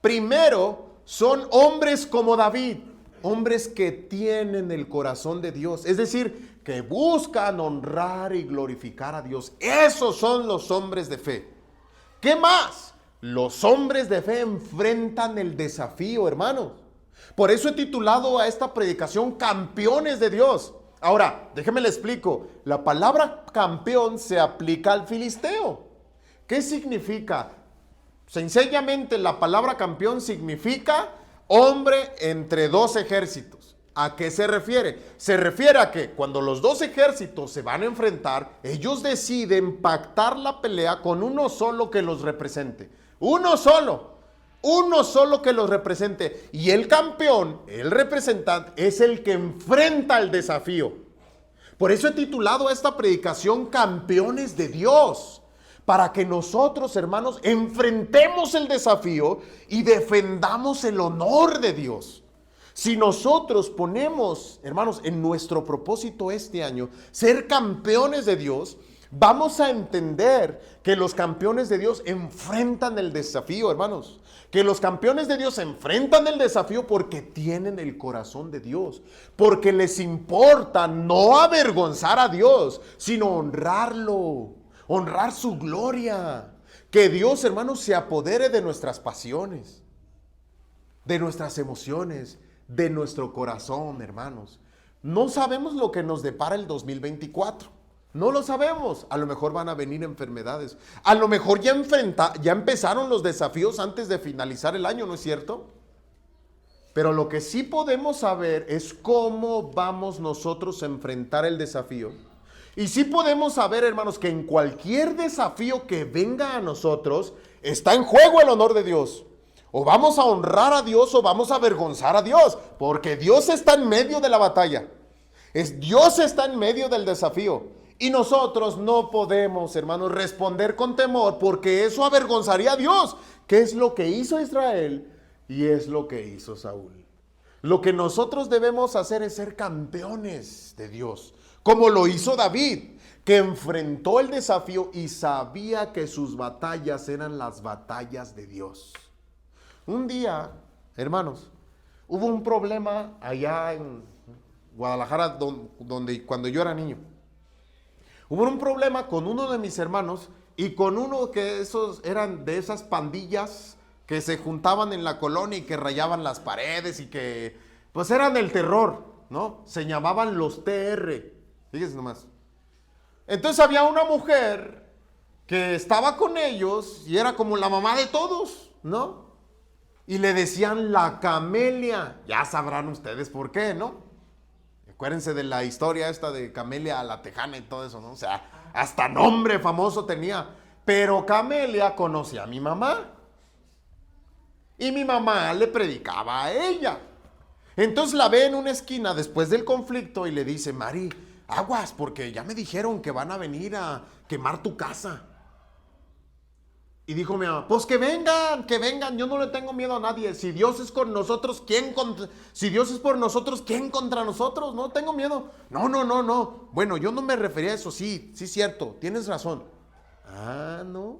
primero son hombres como David, hombres que tienen el corazón de Dios, es decir, que buscan honrar y glorificar a Dios. Esos son los hombres de fe. ¿Qué más? Los hombres de fe enfrentan el desafío, hermanos. Por eso he titulado a esta predicación Campeones de Dios. Ahora, déjeme le explico. La palabra campeón se aplica al filisteo. ¿Qué significa? Sencillamente la palabra campeón significa hombre entre dos ejércitos. ¿A qué se refiere? Se refiere a que cuando los dos ejércitos se van a enfrentar, ellos deciden pactar la pelea con uno solo que los represente. Uno solo que los represente. Y el campeón, el representante, es el que enfrenta el desafío. Por eso he titulado a esta predicación Campeones de Dios, para que nosotros, hermanos, enfrentemos el desafío y defendamos el honor de Dios. Si nosotros ponemos, hermanos, en nuestro propósito este año ser campeones de Dios, vamos a entender que los campeones de Dios enfrentan el desafío, hermanos. Que los campeones de Dios enfrentan el desafío porque tienen el corazón de Dios. Porque les importa no avergonzar a Dios, sino honrarlo, honrar su gloria. Que Dios, hermanos, se apodere de nuestras pasiones, de nuestras emociones, de nuestro corazón, hermanos. No sabemos lo que nos depara el 2024. No lo sabemos. A lo mejor van a venir enfermedades. A lo mejor ya empezaron los desafíos antes de finalizar el año, ¿no es cierto? Pero lo que sí podemos saber es cómo vamos nosotros a enfrentar el desafío. Y sí podemos saber, hermanos, que en cualquier desafío que venga a nosotros, está en juego el honor de Dios. O vamos a honrar a Dios o vamos a avergonzar a Dios. Porque Dios está en medio de la batalla. Dios está en medio del desafío. Y nosotros no podemos, hermanos, responder con temor porque eso avergonzaría a Dios. ¿Qué es lo que hizo Israel? Y es lo que hizo Saúl. Lo que nosotros debemos hacer es ser campeones de Dios, como lo hizo David, que enfrentó el desafío y sabía que sus batallas eran las batallas de Dios. Un día, hermanos, hubo un problema allá en Guadalajara, cuando yo era niño. Hubo un problema con uno de mis hermanos y con uno que esos eran de esas pandillas que se juntaban en la colonia y que rayaban las paredes y que pues eran el terror, ¿no? Se llamaban los TR. Fíjense nomás. Entonces había una mujer que estaba con ellos y era como la mamá de todos, ¿no? Y le decían la Camelia. Ya sabrán ustedes por qué, ¿no? Acuérdense de la historia esta de Camelia la Tejana y todo eso, ¿no? O sea, hasta nombre famoso tenía. Pero Camelia conocía a mi mamá. Y mi mamá le predicaba a ella. Entonces la ve en una esquina después del conflicto y le dice, Mari, aguas, porque ya me dijeron que van a venir a quemar tu casa. Y dijo mi mamá, pues que vengan, yo no le tengo miedo a nadie. Si Dios es con nosotros, si Dios es por nosotros, ¿quién contra nosotros? No tengo miedo. No. Bueno, yo no me refería a eso, sí, cierto, tienes razón. Ah, no.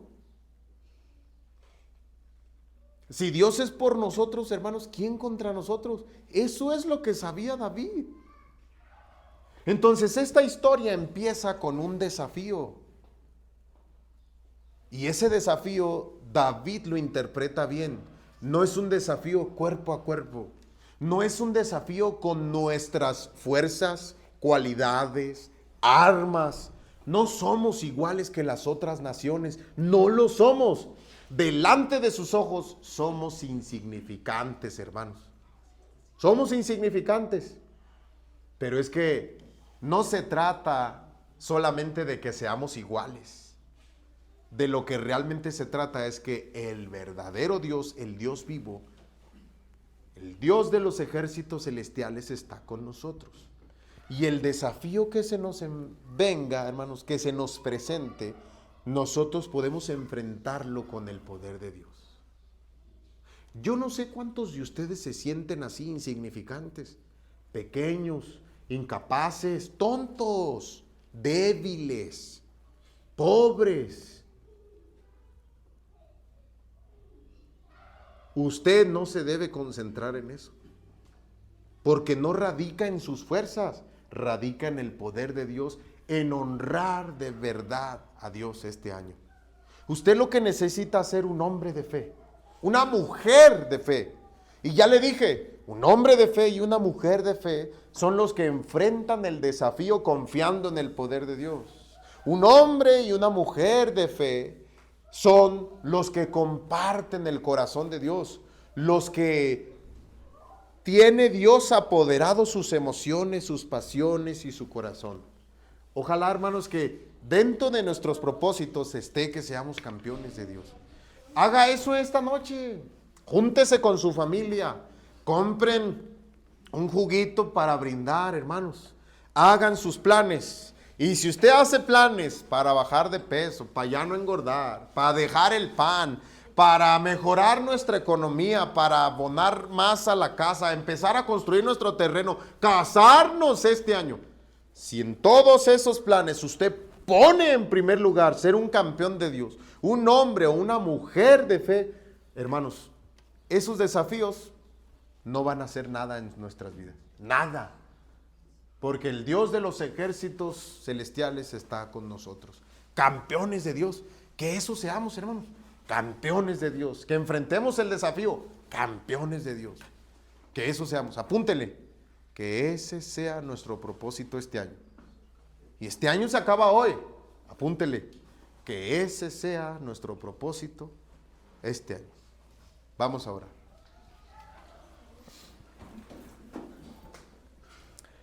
Si Dios es por nosotros, hermanos, ¿quién contra nosotros? Eso es lo que sabía David. Entonces esta historia empieza con un desafío. Y ese desafío David lo interpreta bien. No es un desafío cuerpo a cuerpo. No es un desafío con nuestras fuerzas, cualidades, armas. No somos iguales que las otras naciones. No lo somos. Delante de sus ojos somos insignificantes, hermanos. Somos insignificantes. Pero es que no se trata solamente de que seamos iguales. De lo que realmente se trata es que el verdadero Dios, el Dios vivo, el Dios de los ejércitos celestiales está con nosotros. Y el desafío que se nos venga, hermanos, que se nos presente, nosotros podemos enfrentarlo con el poder de Dios. Yo no sé cuántos de ustedes se sienten así insignificantes, pequeños, incapaces, tontos, débiles, pobres. Usted no se debe concentrar en eso, porque no radica en sus fuerzas, radica en el poder de Dios, en honrar de verdad a Dios este año. Usted lo que necesita es ser un hombre de fe, una mujer de fe. Y ya le dije, un hombre de fe y una mujer de fe son los que enfrentan el desafío confiando en el poder de Dios. Un hombre y una mujer de fe son los que comparten el corazón de Dios, los que tiene Dios apoderado sus emociones, sus pasiones y su corazón. Ojalá, hermanos, que dentro de nuestros propósitos esté que seamos campeones de Dios. Haga eso esta noche. Júntese con su familia. Compren un juguito para brindar, hermanos. Hagan sus planes. Y si usted hace planes para bajar de peso, para ya no engordar, para dejar el pan, para mejorar nuestra economía, para abonar más a la casa, empezar a construir nuestro terreno, casarnos este año. Si en todos esos planes usted pone en primer lugar ser un campeón de Dios, un hombre o una mujer de fe, hermanos, esos desafíos no van a hacer nada en nuestras vidas. Nada. Porque el Dios de los ejércitos celestiales está con nosotros. Campeones de Dios. Que eso seamos, hermanos. Campeones de Dios. Que enfrentemos el desafío. Campeones de Dios. Que eso seamos. Apúntele. Que ese sea nuestro propósito este año. Y este año se acaba hoy. Apúntele. Que ese sea nuestro propósito este año. Vamos a orar.